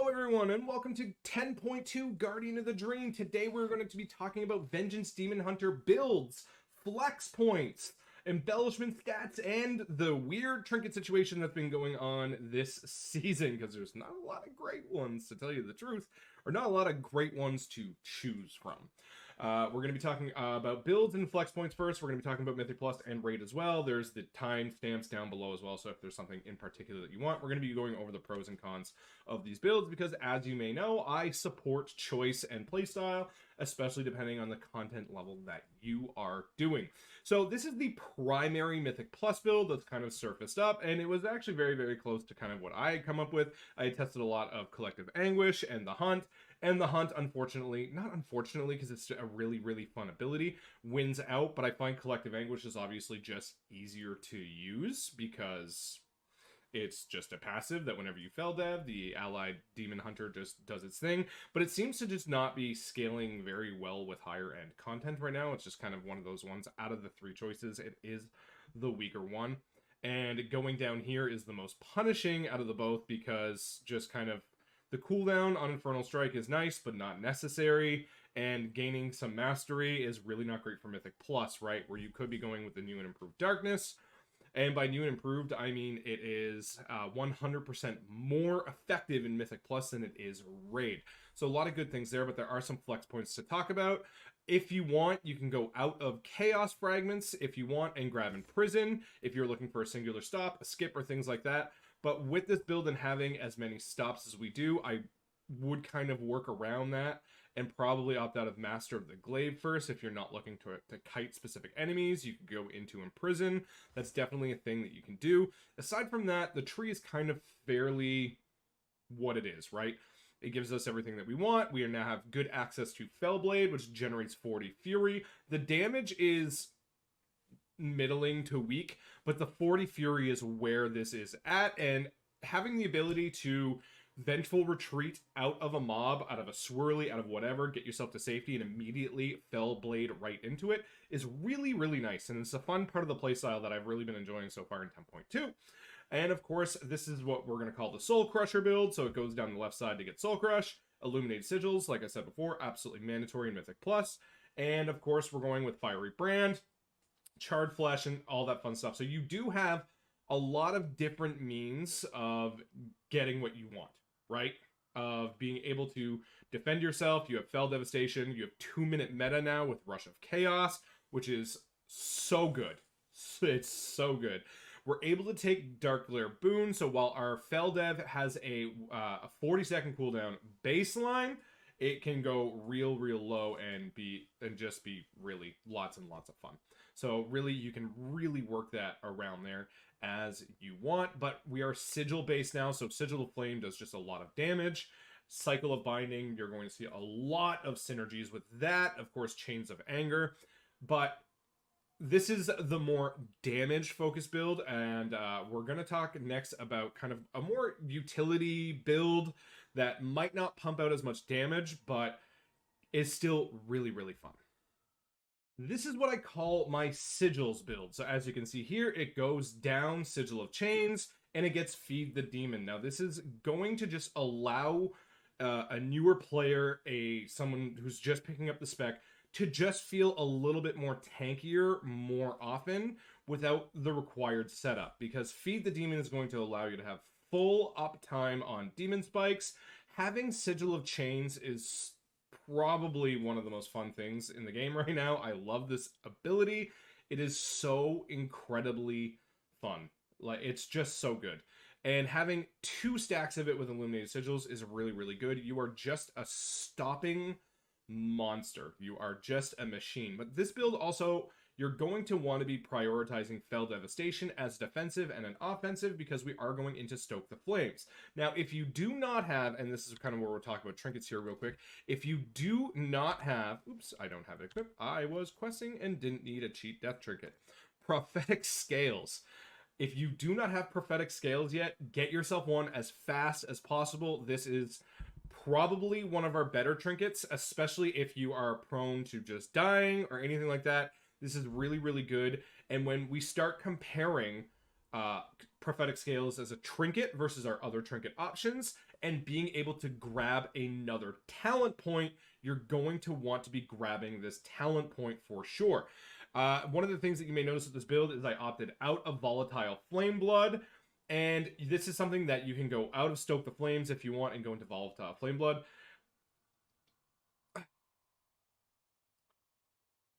Hello everyone and welcome to 10.2 Guardian of the Dream. Today we're going to be talking about Vengeance Demon Hunter builds, flex points, embellishment stats, and the weird trinket situation that's been going on this season, because there's not a lot of great ones, to tell you the truth, or not a lot of great ones to choose from. We're going to be talking about builds and flex points first. We're going to be talking about Mythic Plus and Raid as well. There's the timestamps down below as well, so if there's something in particular that you want, we're going to be going over the pros and cons of these builds, because as you may know, I support choice and playstyle, especially depending on the content level that you are doing. So this is the primary Mythic Plus build that's kind of surfaced up, and it was actually very, very close to kind of what I had come up with. I had tested a lot of Collective Anguish and the Hunt, unfortunately, not unfortunately, because it's a really, really fun ability, wins out, but I find Collective Anguish is obviously just easier to use because it's just a passive that whenever you Fel Dev, the allied Demon Hunter just does its thing, but it seems to just not be scaling very well with higher end content right now. It's just kind of one of those ones. Out of the three choices, it is the weaker one, and going down here is the most punishing out of the both, because just kind of the cooldown on Infernal Strike is nice, but not necessary, and gaining some mastery is really not great for Mythic Plus, right? Where you could be going with the new and improved Darkness, and by new and improved, I mean it is 100% more effective in Mythic Plus than it is Raid. So a lot of good things there, but there are some flex points to talk about. If you want, you can go out of Chaos Fragments if you want and grab Imprison if you're looking for a singular stop, a skip, or things like that. But with this build and having as many stops as we do, I would kind of work around that and probably opt out of Master of the Glaive first. If you're not looking to kite specific enemies, you can go into Imprison. That's definitely a thing that you can do. Aside from that, the tree is kind of fairly what it is, right? It gives us everything that we want. We now have good access to Fellblade, which generates 40 Fury. The damage is middling to weak, but the 40 Fury is where this is at, and having the ability to Vengeful Retreat out of a mob, out of a swirly, out of whatever, get yourself to safety and immediately Fellblade right into it is really, really nice, and it's a fun part of the playstyle that I've really been enjoying so far in 10.2. And of course, this is what we're going to call the Soul Crusher build, so it goes down the left side to get Soul Crush. Illuminated Sigils, like I said before, absolutely mandatory in Mythic Plus. And of course, we're going with Fiery Brand, Charred Flesh, and all that fun stuff. So you do have a lot of different means of getting what you want, right? Of being able to defend yourself. You have Fel Devastation. You have 2-minute meta now with Rush of Chaos, which is so good. It's so good. We're able to take Dark Glare Boon, so while our Fel Dev has a 40-second cooldown baseline, it can go real low and just be really lots and lots of fun. So really, you can really work that around there as you want, but we are Sigil based now, so Sigil of Flame does just a lot of damage. Cycle of Binding, you're going to see a lot of synergies with that. Of course, Chains of Anger, but this is the more damage focused build, and we're going to talk next about kind of a more utility build that might not pump out as much damage, but is still really, really fun. This is what I call my Sigils build. So as you can see here, it goes down Sigil of Chains, and it gets Feed the Demon. Now this is going to just allow a newer player, someone who's just picking up the spec, to just feel a little bit more tankier more often without the required setup, because Feed the Demon is going to allow you to have full uptime on demon spikes. Having Sigil of Chains is probably one of the most fun things in the game right now. I love this ability. It is so incredibly fun. Like, it's just so good. And having 2 stacks of it with Illuminated Sigils is really, really good. You are just a stopping monster. You are just a machine. But this build also, you're going to want to be prioritizing Fel Devastation as defensive and an offensive, because we are going into Stoke the Flames. Now, if you do not have, and this is kind of where we're talking about trinkets here real quick, if you do not have, oops, I don't have it equipped. I was questing and didn't need a cheat death trinket. Prophetic Scales. If you do not have Prophetic Scales yet, get yourself one as fast as possible. This is probably one of our better trinkets, especially if you are prone to just dying or anything like that. This is really, really good. And when we start comparing Prophetic Scales as a trinket versus our other trinket options, and being able to grab another talent point, you're going to want to be grabbing this talent point for sure. One of the things that you may notice with this build is I opted out of Volatile Flame Blood, and this is something that you can go out of Stoke the Flames if you want and go into Volatile Flame Blood.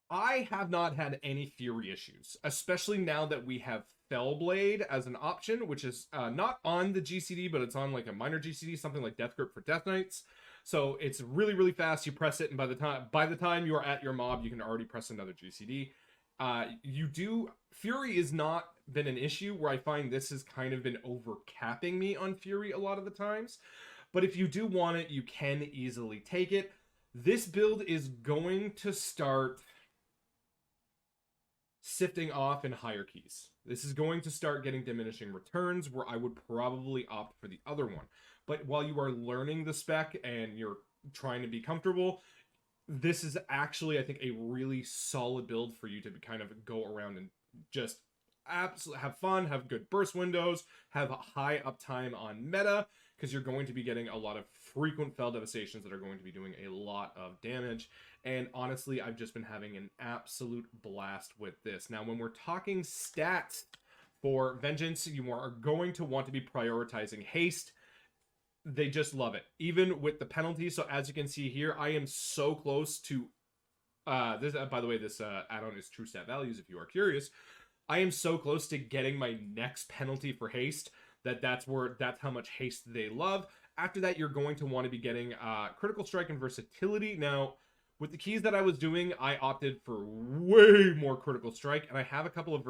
I have not had any Fury issues, especially now that we have Fellblade as an option, which is not on the GCD, but it's on like a minor GCD, something like Death Grip for Death Knights. So it's really, really fast. You press it, and by the time you are at your mob, you can already press another GCD. Fury has not been an issue, where I find this has kind of been overcapping me on Fury a lot of the times. But if you do want it, you can easily take it. This build is going to start sifting off in hierarchies. This is going to start getting diminishing returns, where I would probably opt for the other one. But while you are learning the spec and you're trying to be comfortable, this is actually, I think, a really solid build for you to kind of go around and just absolutely have fun, have good burst windows, have a high uptime on meta, because you're going to be getting a lot of frequent Fel Devastations that are going to be doing a lot of damage. And honestly, I've just been having an absolute blast with this. Now, when we're talking stats for Vengeance, you are going to want to be prioritizing haste. They just love it, even with the penalty. So as you can see here, I am so close to this. By the way, this add-on is true stat values if you are curious. I am so close to getting my next penalty for haste that's how much haste they love. After that, you're going to want to be getting critical strike and versatility. Now, with the keys that I was doing, I opted for way more critical strike, and I have a couple of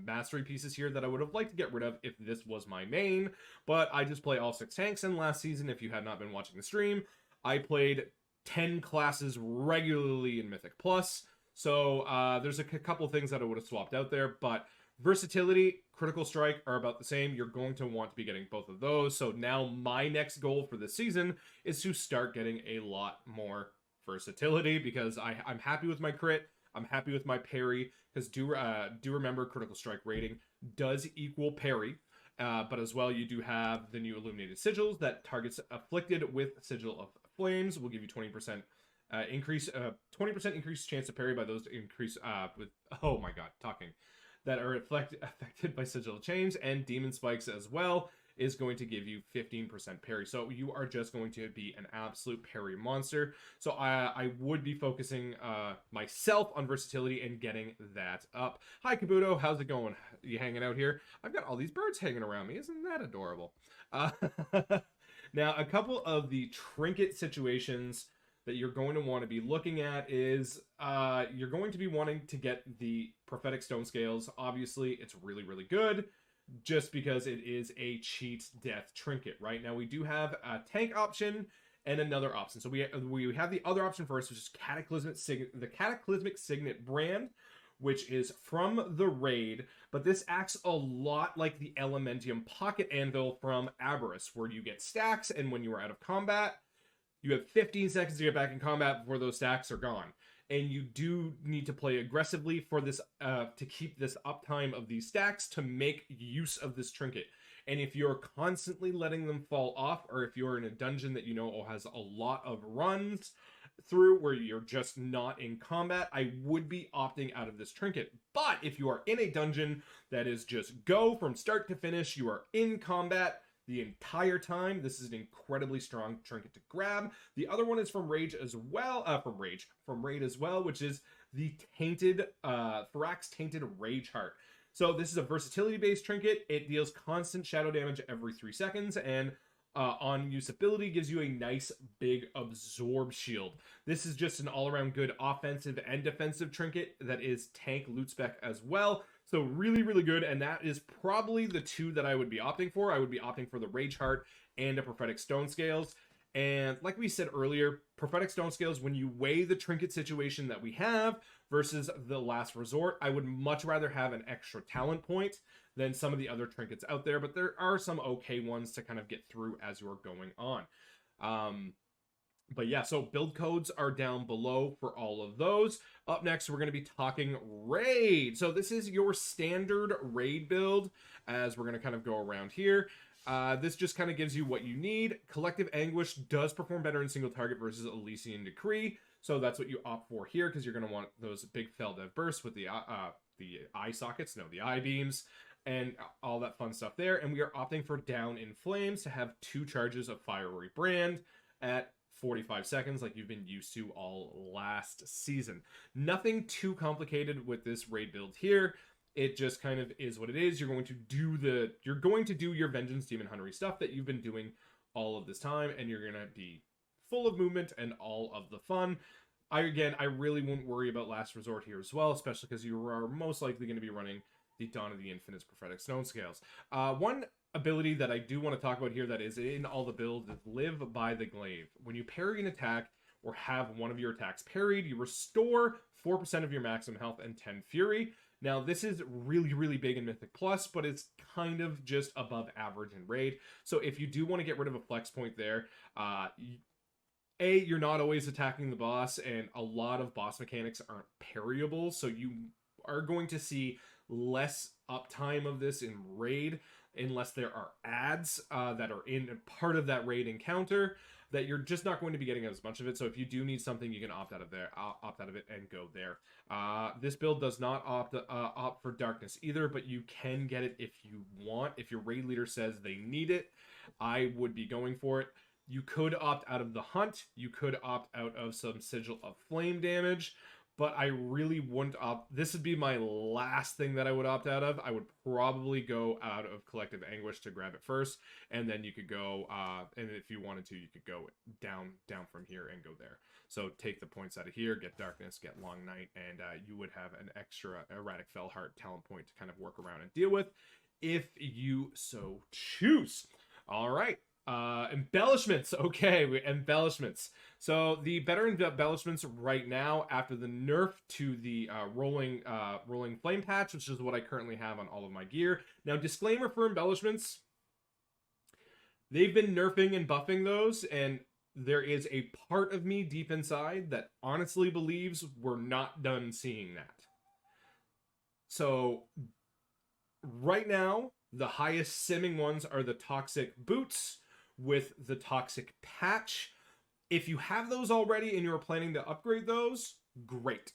mastery pieces here that I would have liked to get rid of if this was my main, but I just play all 6 tanks, and last season, if you had not been watching the stream, I played 10 classes regularly in Mythic Plus, so there's a couple of things that I would have swapped out there, but versatility, critical strike are about the same. You're going to want to be getting both of those, so now my next goal for this season is to start getting a lot more versatility, because I'm happy with my crit, I'm happy with my parry, because do remember critical strike rating does equal parry, but as well you do have the new illuminated sigils that targets afflicted with Sigil of Flames will give you 20% increase, 20% increased chance to parry by those increase with, oh my god, talking, that are affected by Sigil Chains, and Demon Spikes as well is going to give you 15% parry. So you are just going to be an absolute parry monster. So I would be focusing myself on versatility and getting that up. Hi Kabuto, how's it going? You hanging out here? I've got all these birds hanging around me. Isn't that adorable? Now, a couple of the trinket situations that you're going to want to be looking at is you're going to be wanting to get the Prophetic Stone Scales. Obviously, it's really, really good, just because it is a cheat death trinket. Right now we do have a tank option and another option. So we have the other option first, which is the Cataclysmic Signet brand, which is from the raid, but this acts a lot like the Elementium Pocket Anvil from Aberrus, where you get stacks, and when you are out of combat, you have 15 seconds to get back in combat before those stacks are gone. And you do need to play aggressively for this to keep this uptime of these stacks to make use of this trinket. And if you're constantly letting them fall off, or if you're in a dungeon that you know has a lot of runs through where you're just not in combat, I would be opting out of this trinket. But if you are in a dungeon that is just go from start to finish, you are in combat the entire time, this is an incredibly strong trinket to grab. The other one is from Rage as well, from Raid as well, which is the Tainted, Thrax Tainted Rage Heart. So this is a versatility-based trinket. It deals constant shadow damage every 3 seconds, and on usability gives you a nice big absorb shield. This is just an all-around good offensive and defensive trinket that is tank loot spec as well. So really, really good, and that is probably the two that I would be opting for. I would be opting for the Rage Heart and a Prophetic Stone Scales. And like we said earlier, Prophetic Stone Scales, when you weigh the trinket situation that we have versus the Last Resort, I would much rather have an extra talent point than some of the other trinkets out there, but there are some okay ones to kind of get through as you're going on. But yeah, so build codes are down below for all of those. Up next, we're going to be talking raid. So this is your standard raid build, as we're going to kind of go around here. This just kind of gives you what you need. Collective Anguish does perform better in single target versus Elysian Decree, so that's what you opt for here, because you're going to want those big Fel Dev bursts with the eye sockets, no, the eye beams, and all that fun stuff there. And we are opting for Down in Flames to have 2 charges of Fiery Brand at 45 seconds like you've been used to all last season. Nothing too complicated with this raid build here. It just kind of is what it is. You're going to do your Vengeance Demon Huntery stuff that you've been doing all of this time, and you're going to be full of movement and all of the fun. I really wouldn't worry about Last Resort here as well, especially because you are most likely going to be running the Dawn of the Infinite's Prophetic Stone Scales. One ability that I do want to talk about here that is in all the builds is Live by the Glaive. When you parry an attack or have one of your attacks parried, you restore 4% of your maximum health and 10 fury. Now, this is really, really big in Mythic Plus, but it's kind of just above average in Raid. So if you do want to get rid of a flex point there, you're not always attacking the boss, and a lot of boss mechanics aren't parryable, so you are going to see less uptime of this in Raid, unless there are ads that are in part of that Raid encounter, that you're just not going to be getting as much of it. So if you do need something, you can opt out of it and go there. This build does not opt for Darkness either, but you can get it if you want. If your raid leader says they need it, I would be going for it. You could opt out of the Hunt. You could opt out of some Sigil of Flame damage, but I really wouldn't opt. This would be my last thing that I would opt out of. I would probably go out of Collective Anguish to grab it first, and then you could go, and if you wanted to, you could go down from here and go there. So take the points out of here, get Darkness, get Long Night, and you would have an extra Erratic Fellheart talent point to kind of work around and deal with, if you so choose. All right. Embellishments. Okay, embellishments. So the better embellishments right now, after the nerf to the rolling flame patch, which is what I currently have on all of my gear. Now, disclaimer for embellishments, they've been nerfing and buffing those, and there is a part of me deep inside that honestly believes we're not done seeing that. So right now, the highest simming ones are the Toxic Boots with the Toxic Patch. If you have those already and you're planning to upgrade those, great.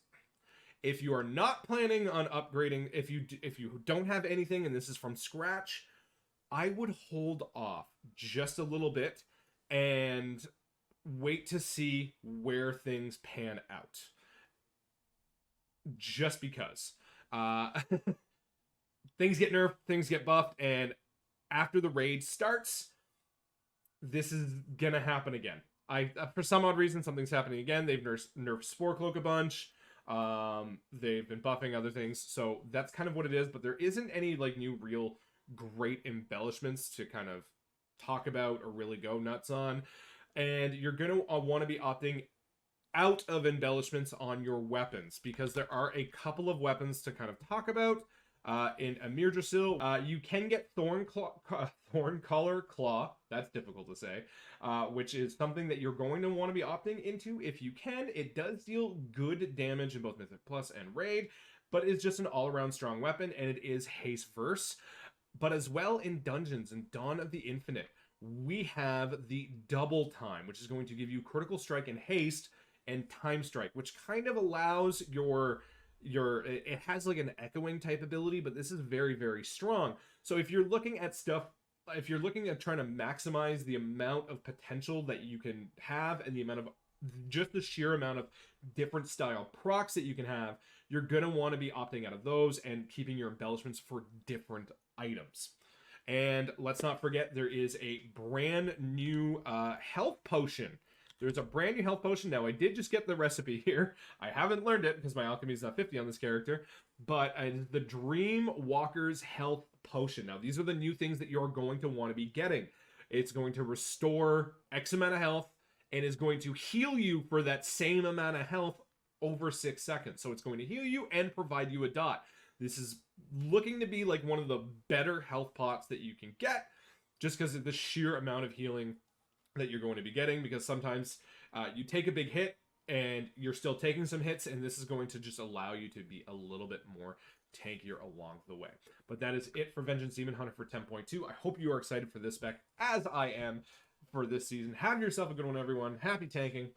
If you are not planning on upgrading, if you don't have anything and this is from scratch, I would hold off just a little bit and wait to see where things pan out. Just because. Things get nerfed, things get buffed, and after the raid starts, this is gonna happen again. For some odd reason, something's happening again. They've nerfed Spore Cloak a bunch. They've been buffing other things, so that's kind of what it is. But there isn't any like new real great embellishments to kind of talk about or really go nuts on. And you're gonna want to be opting out of embellishments on your weapons, because there are a couple of weapons to kind of talk about. In Amir Drasil, you can get Thorn Collar Claw, that's difficult to say, which is something that you're going to want to be opting into if you can. It does deal good damage in both Mythic Plus and Raid, but it's just an all-around strong weapon, and it is haste verse. But as well in Dungeons and Dawn of the Infinite, we have the Double Time, which is going to give you Critical Strike and Haste, and Time Strike, which kind of allows it has like an echoing type ability, but this is very, very strong. So if you're looking at stuff, if you're looking at trying to maximize the amount of potential that you can have and the amount of just the sheer amount of different style procs that you can have, you're going to want to be opting out of those and keeping your embellishments for different items. And let's not forget, there is a brand new health potion. There's a brand new health potion. Now, I did just get the recipe here. I haven't learned it because my alchemy is not 50 on this character. But the Dream Walker's Health Potion. Now, these are the new things that you're going to want to be getting. It's going to restore X amount of health and is going to heal you for that same amount of health over 6 seconds. So it's going to heal you and provide you a dot. This is looking to be like one of the better health pots that you can get, just because of the sheer amount of healing that you're going to be getting, because sometimes you take a big hit and you're still taking some hits, and this is going to just allow you to be a little bit more tankier along the way. But that is it for Vengeance Demon Hunter for 10.2. I hope you are excited for this spec, as I am, for this season. Have yourself a good one, everyone. Happy tanking.